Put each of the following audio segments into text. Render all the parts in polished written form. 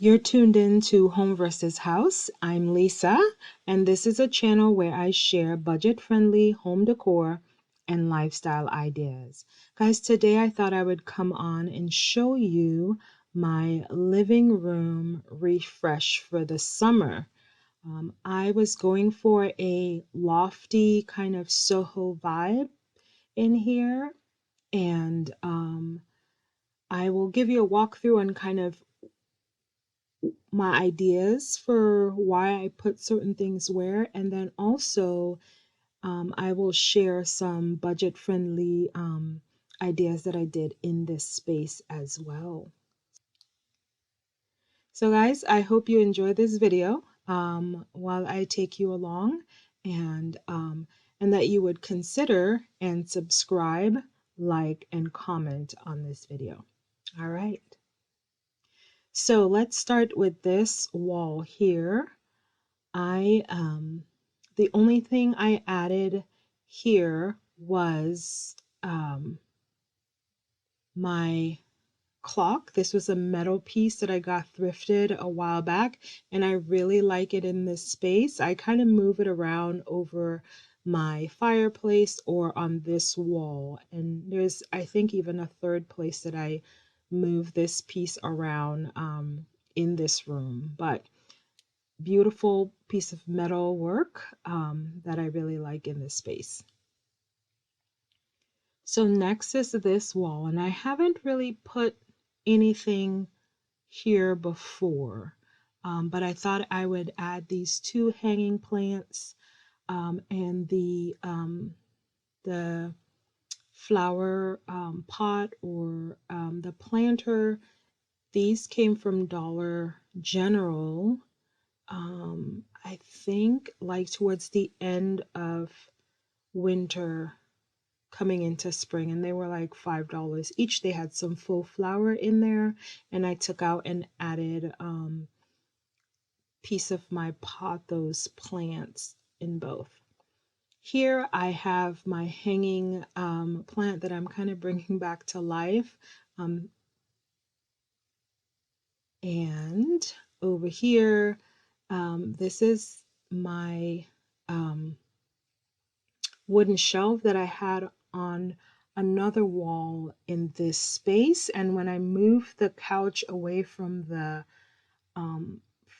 You're tuned in to Home versus House. I'm Lisa, and this is a channel where I share budget-friendly home decor and lifestyle ideas. Guys, today I thought I would come on and show you my living room refresh for the summer. I was going for a lofty kind of Soho vibe in here, and I will give you a walkthrough on kind of my ideas for why I put certain things where, and then also I will share some budget-friendly ideas that I did in this space as well. So guys, I hope you enjoy this video while I take you along, and that you would consider and subscribe, like, and comment on this video. All right. So let's start with this wall here. The only thing I added here was my clock. This was a metal piece that I got thrifted a while back, and I really like it in this space. I kind of move it around over my fireplace or on this wall. And there's, I think, even a third place that I move this piece around in this room. But beautiful piece of metal work that I really like in this space. So next is this wall, and I haven't really put anything here before, but I thought I would add these two hanging plants and the flower pot or the planter. These came from Dollar General. I think like towards the end of winter coming into spring, and they were like $5 each. They had some full flower in there, and I took out and added piece of my pothos plants in both. Here I have my hanging plant that I'm kind of bringing back to life. And over here, this is my wooden shelf that I had on another wall in this space. And when I moved the couch away from the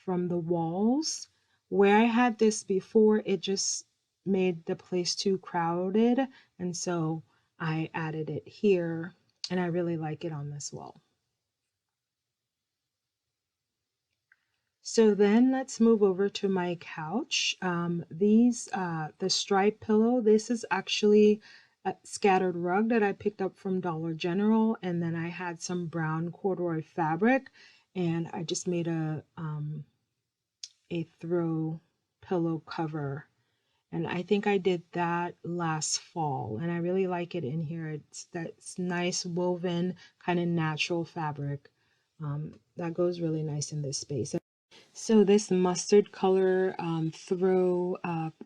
walls, where I had this before, it just made the place too crowded. And so I added it here, and I really like it on this wall. So then let's move over to my couch. The stripe pillow, this is actually a scattered rug that I picked up from Dollar General, and then I had some brown corduroy fabric, and I just made a throw pillow cover. And I think I did that last fall, and I really like it in here. It's that's nice woven, kind of natural fabric that goes really nice in this space. So this mustard color throw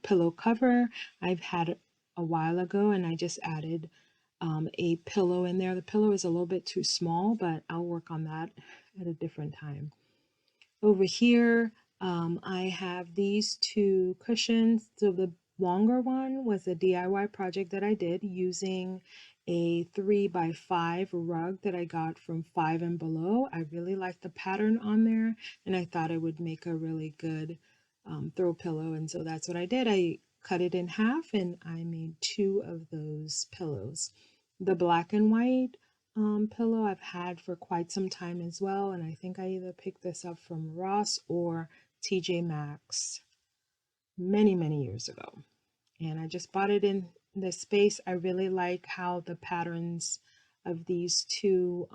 pillow cover I've had a while ago, and I just added a pillow in there. The pillow is a little bit too small, but I'll work on that at a different time. Over here, I have these two cushions. So the longer one was a DIY project that I did using a 3x5 rug that I got from Five and Below. I really liked the pattern on there, and I thought it would make a really good throw pillow, and so that's what I did. I cut it in half, and I made two of those pillows. The black and white pillow I've had for quite some time as well, and I think I either picked this up from Ross or TJ Maxx many years ago, and I just bought it in this space. I really like how the patterns of these two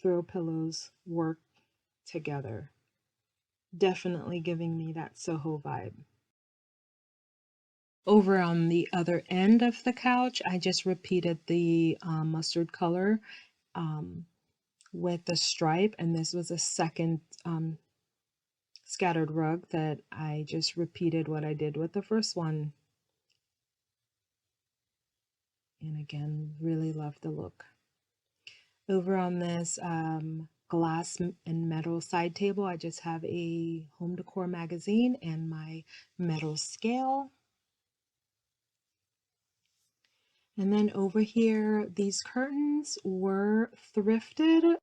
throw pillows work together, definitely giving me that Soho vibe. Over on the other end of the couch, I just repeated the mustard color with the stripe, and this was a second scattered rug that I just repeated what I did with the first one. And again, really love the look. Over on this glass and metal side table. I just have a home decor magazine and my metal scale. And then over here, these curtains were thrifted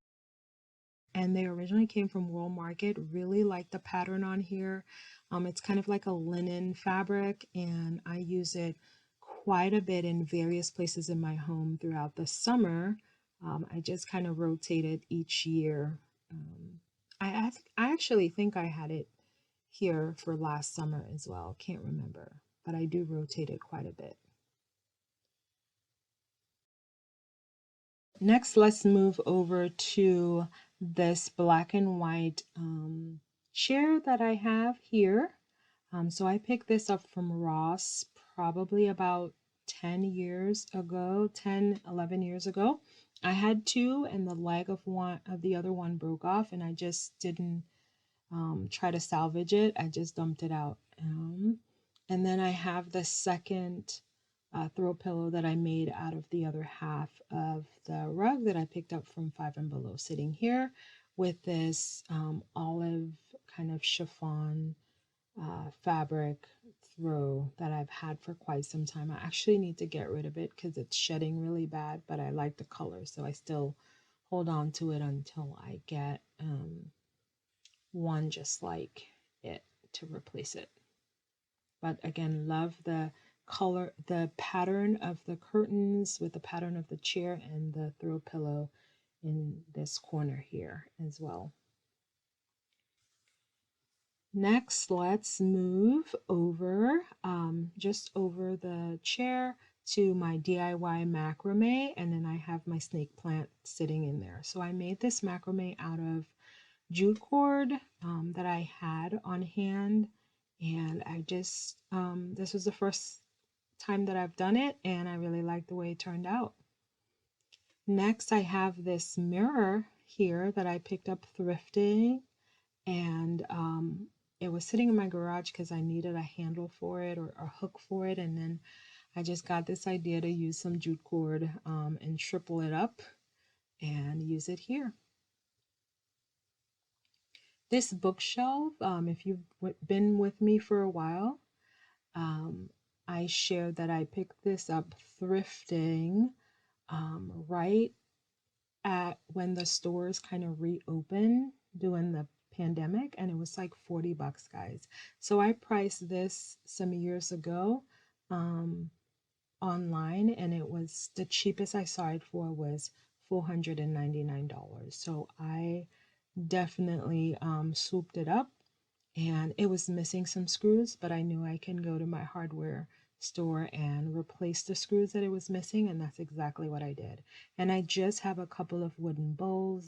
and they originally came from World Market. Really like the pattern on here. It's kind of like a linen fabric, and I use it quite a bit in various places in my home throughout the summer. I just kind of rotate it each year. I actually think I had it here for last summer as well. Can't remember, but I do rotate it quite a bit. Next, let's move over to this black and white chair that I have here. So I picked this up from Ross probably about 10 years ago, 10, 11 years ago. I had two and the leg of the other one broke off and I just didn't try to salvage it. I just dumped it out. And then I have the second throw pillow that I made out of the other half of the rug that I picked up from Five and Below, sitting here with this olive kind of chiffon fabric throw that I've had for quite some time. I actually need to get rid of it because it's shedding really bad, but I like the color, so I still hold on to it until I get one just like it to replace it. But again, love the color, the pattern of the curtains with the pattern of the chair and the throw pillow in this corner here as well. Next, let's move over just over the chair to my DIY macrame, and then I have my snake plant sitting in there. So I made this macrame out of jute cord that I had on hand, and I just this was the first time that I've done it, and I really like the way it turned out. Next, I have this mirror here that I picked up thrifting, and it was sitting in my garage because I needed a handle for it or a hook for it, and then I just got this idea to use some jute cord and triple it up and use it here. This bookshelf, if you've been with me for a while, I shared that I picked this up thrifting right at when the stores kind of reopened during the pandemic, and it was like 40 bucks, guys. So I priced this some years ago online, and it was the cheapest I saw it for was $499. So I definitely swooped it up, and it was missing some screws, but I knew I can go to my hardware store and replace the screws that it was missing, and that's exactly what I did. And I just have a couple of wooden bowls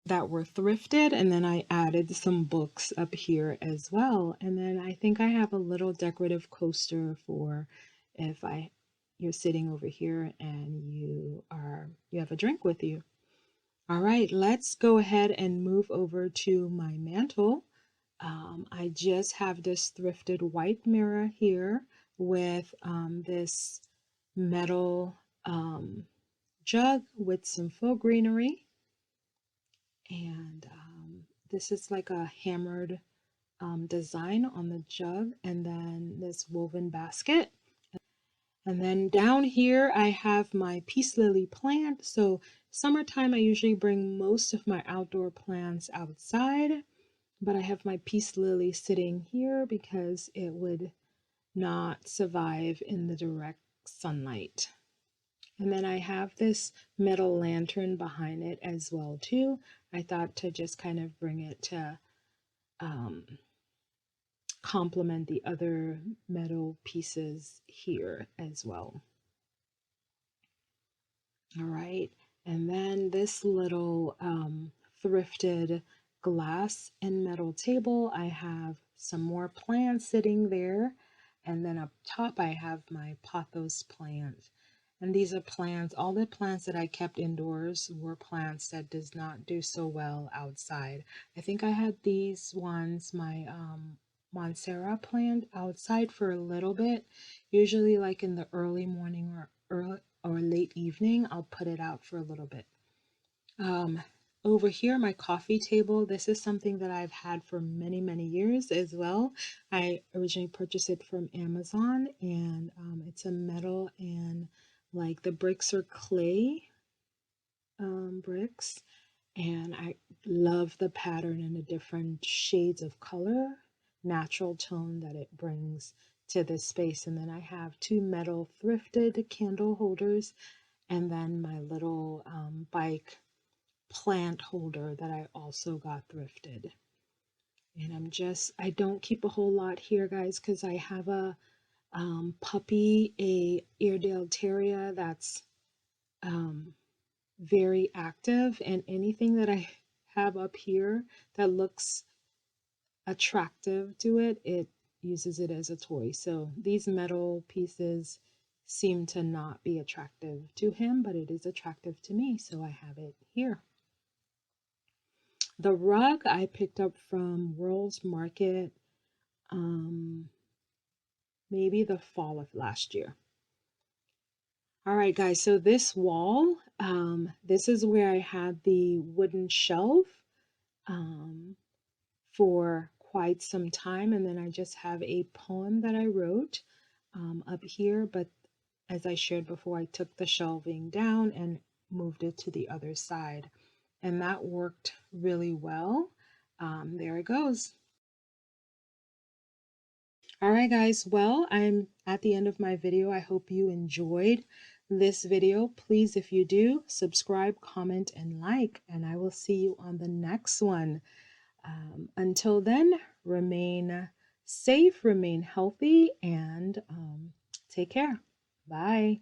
that were thrifted, and then I added some books up here as well. And then I think I have a little decorative coaster for if you're sitting over here and you have a drink with you. All right, let's go ahead and move over to my mantle. I just have this thrifted white mirror here with this metal jug with some faux greenery. And this is like a hammered design on the jug, and then this woven basket. And then down here I have my peace lily plant. So summertime I usually bring most of my outdoor plants outside, but I have my peace lily sitting here because it would not survive in the direct sunlight. And then I have this metal lantern behind it as well too. I thought to just kind of bring it to complement the other metal pieces here as well. All right, and then this little thrifted glass and metal table, I have some more plants sitting there, and then up top I have my pothos plant. And these are plants, all the plants that I kept indoors were plants that does not do so well outside. I think I had these ones, my Montserrat plant, outside for a little bit, usually like in the early morning or late evening. I'll put it out for a little bit. Over here, my coffee table, this is something that I've had for many, many years as well. I originally purchased it from Amazon, and it's a metal, and like the bricks are clay bricks. And I love the pattern and the different shades of color, natural tone that it brings to this space. And then I have two metal thrifted candle holders, and then my little bike plant holder that I also got thrifted. And I don't keep a whole lot here, guys, because I have a puppy, a Airedale Terrier that's um, very active, and anything that I have up here that looks attractive to it, it uses it as a toy. So these metal pieces seem to not be attractive to him, but it is attractive to me, so I have it here. The rug I picked up from World's Market, um, maybe the fall of last year. All right, guys, so this wall, this is where I had the wooden shelf um, for quite some time. And then I just have a poem that I wrote up here. But as I shared before, I took the shelving down and moved it to the other side. And that worked really well. There it goes. All right, guys. Well, I'm at the end of my video. I hope you enjoyed this video. Please, if you do, subscribe, comment, and like, and I will see you on the next one. Until then, remain safe, remain healthy, and take care. Bye.